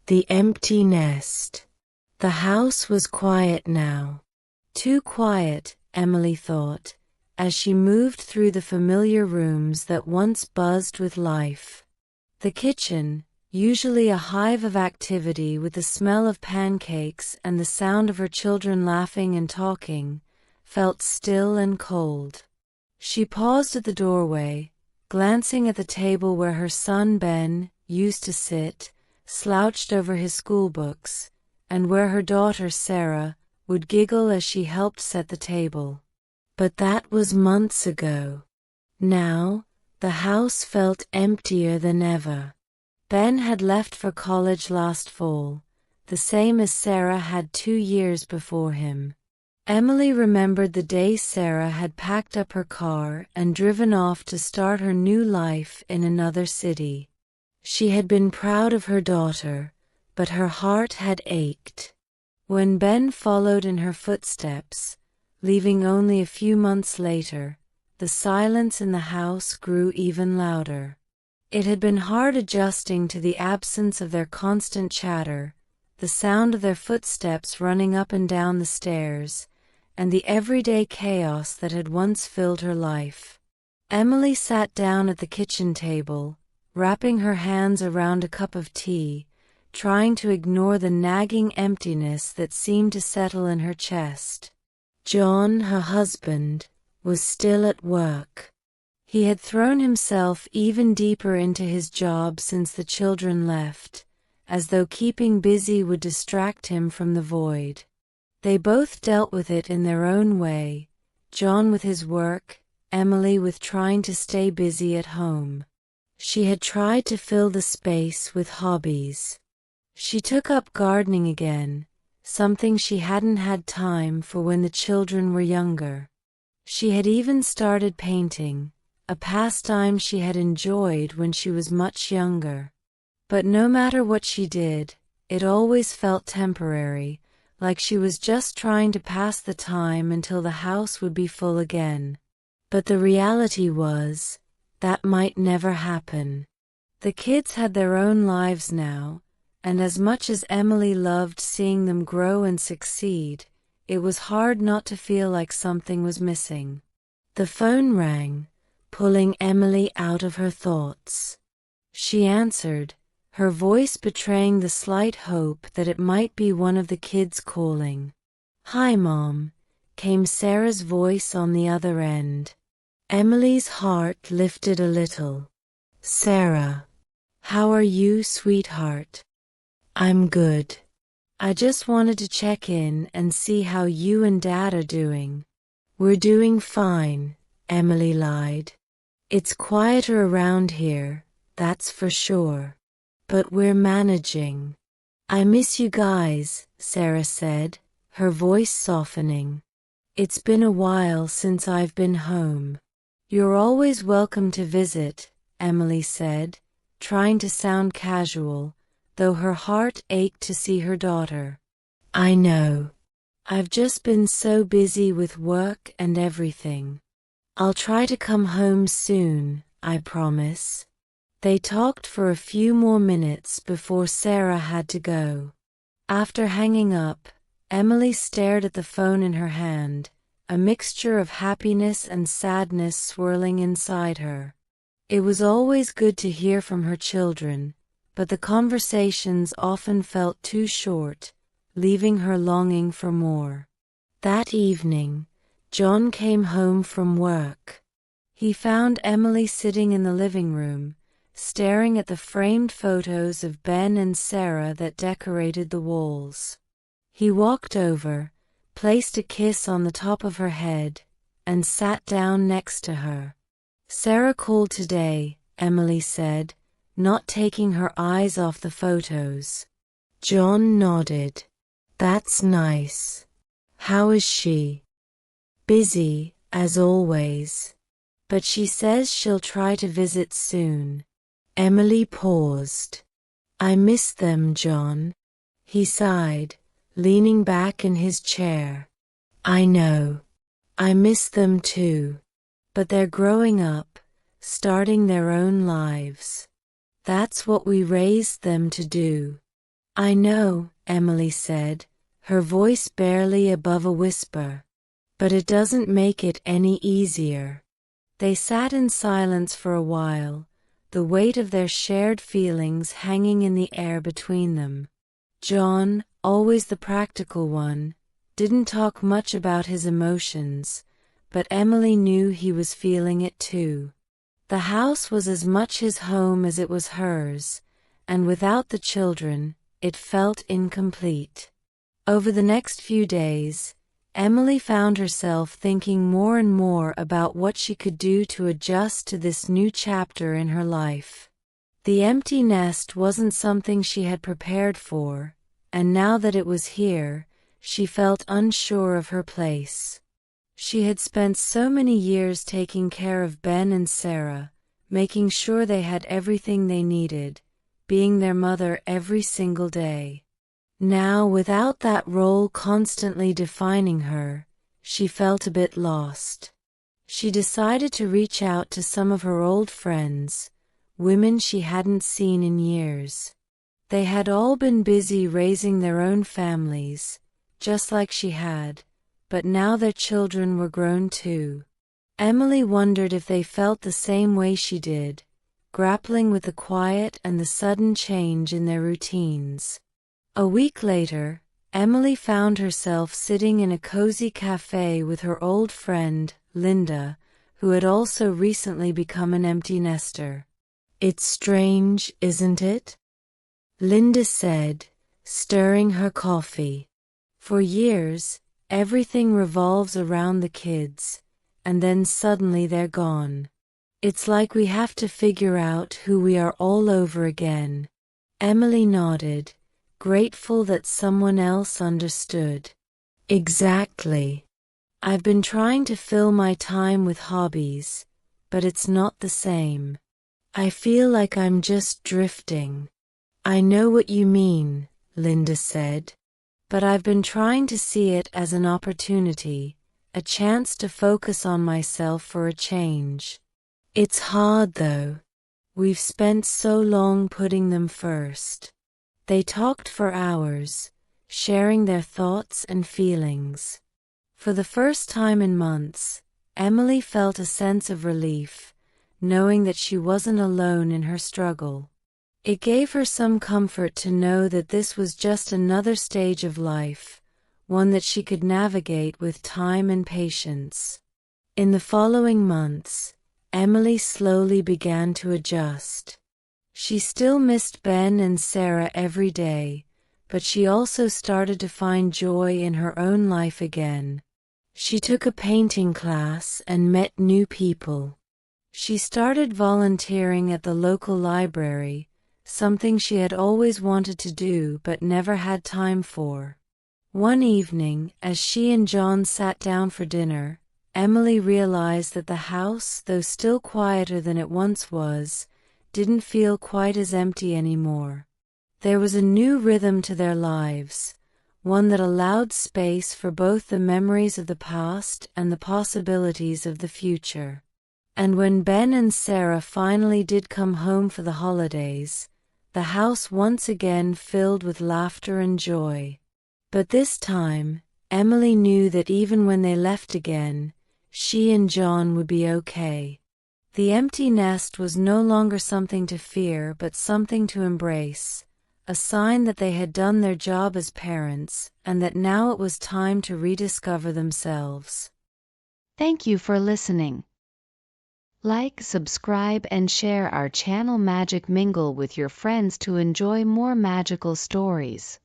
The empty nest. The house was quiet now. Too quiet, Emily thought, as she moved through the familiar rooms that once buzzed with life. The kitchen, usually a hive of activity with the smell of pancakes and the sound of her children laughing and talking, felt still and cold. She paused at the doorway, glancing at the table where her son Ben used to sit, slouched over his schoolbooks, and where her daughter Sarah would giggle as she helped set the table. But that was months ago. Now, the house felt emptier than ever. Ben had left for college last fall, the same as Sarah had 2 years before him. Emily remembered the day Sarah had packed up her car and driven off to start her new life in another city. She had been proud of her daughter, but her heart had ached. When Ben followed in her footsteps, leaving only a few months later, the silence in the house grew even louder. It had been hard adjusting to the absence of their constant chatter, the sound of their footsteps running up and down the stairs, and the everyday chaos that had once filled her life. Emily sat down at the kitchen table, wrapping her hands around a cup of tea, trying to ignore the nagging emptiness that seemed to settle in her chest. John, her husband, was still at work. He had thrown himself even deeper into his job since the children left, as though keeping busy would distract him from the void. They both dealt with it in their own way, John with his work, Emily with trying to stay busy at home. She had tried to fill the space with hobbies. She took up gardening again, something she hadn't had time for when the children were younger. She had even started painting, a pastime she had enjoyed when she was much younger. But no matter what she did, it always felt temporary, like she was just trying to pass the time until the house would be full again. But the reality was, that might never happen. The kids had their own lives now, and as much as Emily loved seeing them grow and succeed, it was hard not to feel like something was missing. The phone rang, pulling Emily out of her thoughts. She answered, her voice betraying the slight hope that it might be one of the kids calling. "Hi, Mom," came Sarah's voice on the other end. Emily's heart lifted a little. "Sarah, how are you, sweetheart?" "I'm good. I just wanted to check in and see how you and Dad are doing." "We're doing fine," Emily lied. "It's quieter around here, that's for sure. But we're managing." "I miss you guys," Sarah said, her voice softening. "It's been a while since I've been home." "You're always welcome to visit," Emily said, trying to sound casual, though her heart ached to see her daughter. "I know. I've just been so busy with work and everything. I'll try to come home soon, I promise." They talked for a few more minutes before Sarah had to go. After hanging up, Emily stared at the phone in her hand, a mixture of happiness and sadness swirling inside her. It was always good to hear from her children, but the conversations often felt too short, leaving her longing for more. That evening, John came home from work. He found Emily sitting in the living room, staring at the framed photos of Ben and Sarah that decorated the walls. He walked over, placed a kiss on the top of her head, and sat down next to her. "Sarah called today," Emily said, not taking her eyes off the photos. John nodded. "That's nice. How is she?" "Busy, as always. But she says she'll try to visit soon." Emily paused. "I miss them, John." He sighed, leaning back in his chair. "I know. I miss them too. But they're growing up, starting their own lives. That's what we raised them to do." "I know," Emily said, her voice barely above a whisper. "But it doesn't make it any easier." They sat in silence for a while, the weight of their shared feelings hanging in the air between them. John, always the practical one, didn't talk much about his emotions, but Emily knew he was feeling it too. The house was as much his home as it was hers, and without the children, it felt incomplete. Over the next few days, Emily found herself thinking more and more about what she could do to adjust to this new chapter in her life. The empty nest wasn't something she had prepared for, and now that it was here, she felt unsure of her place. She had spent so many years taking care of Ben and Sarah, making sure they had everything they needed, being their mother every single day. Now, without that role constantly defining her, she felt a bit lost. She decided to reach out to some of her old friends, women she hadn't seen in years. They had all been busy raising their own families, just like she had, but now their children were grown too. Emily wondered if they felt the same way she did, grappling with the quiet and the sudden change in their routines. A week later, Emily found herself sitting in a cozy cafe with her old friend, Linda, who had also recently become an empty nester. "It's strange, isn't it?" Linda said, stirring her coffee. "For years, everything revolves around the kids, and then suddenly they're gone. It's like we have to figure out who we are all over again." Emily nodded, grateful that someone else understood. "Exactly. I've been trying to fill my time with hobbies, but it's not the same. I feel like I'm just drifting." "I know what you mean," Linda said, "but I've been trying to see it as an opportunity, a chance to focus on myself for a change. It's hard though. We've spent so long putting them first." They talked for hours, sharing their thoughts and feelings. For the first time in months, Emily felt a sense of relief, knowing that she wasn't alone in her struggle. It gave her some comfort to know that this was just another stage of life, one that she could navigate with time and patience. In the following months, Emily slowly began to adjust. She still missed Ben and Sarah every day, but she also started to find joy in her own life again. She took a painting class and met new people. She started volunteering at the local library, something she had always wanted to do but never had time for. One evening, as she and John sat down for dinner, Emily realized that the house, though still quieter than it once was, didn't feel quite as empty anymore. There was a new rhythm to their lives, one that allowed space for both the memories of the past and the possibilities of the future. And when Ben and Sarah finally did come home for the holidays, the house once again filled with laughter and joy. But this time, Emily knew that even when they left again, she and John would be okay. The empty nest was no longer something to fear but something to embrace, a sign that they had done their job as parents and that now it was time to rediscover themselves. Thank you for listening. Like, subscribe, and share our channel Magic Mingle with your friends to enjoy more magical stories.